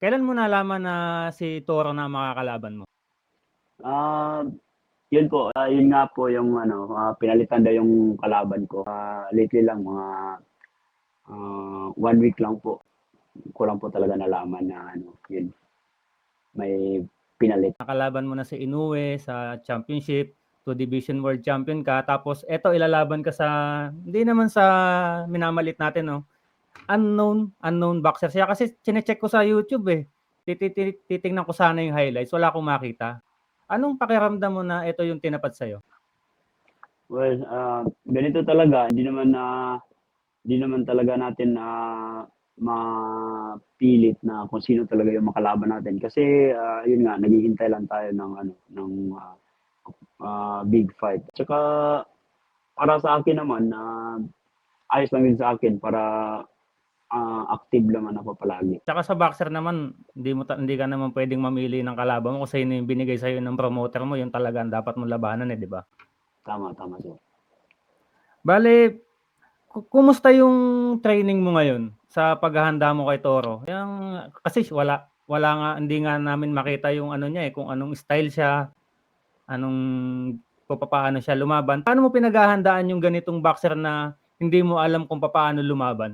Kailan mo nalaman na si Toro na ang makakalaban mo? Ah, yun po, yun nga po yung ano, pinalitan daw yung kalaban ko. Lately lang mga 1 week lang po, ko lang po talaga nalaman na ano, yun, may pinalit. Nakalaban mo na si Inoue sa championship, 2 division world champion ka, tapos eto ilalaban ka sa hindi naman sa minamalit natin 'no, unknown boxer siya kasi chine-check ko sa YouTube, eh. Titingnan ko sana yung highlights, wala akong makita. Anong pakiramdam mo na eto yung tinapat sa'yo? Well, ganito talaga, hindi naman talaga natin mapilit na kung sino talaga yung makalaban natin. Kasi yun nga, naghihintay lang tayo ng ano, ng big fight. Tsaka para sa akin naman, ayos lang din sa akin para active naman ako palagi. Tsaka sa boxer naman hindi ka naman puwedeng mamili ng kalaban mo kung sino yung binigay sa'yo ng promoter mo, yun talaga ang dapat mong labanan, eh, 'di ba? Tama, tama sir. Bale, kumusta yung training mo ngayon sa paghahanda mo kay Toro? Yang kasi wala nga hindi nga namin makita yung ano niya, eh, kung anong style siya, anong kung papaano siya lumaban. Paano mo pinaghahandaan yung ganitong boxer na hindi mo alam kung papaano lumaban?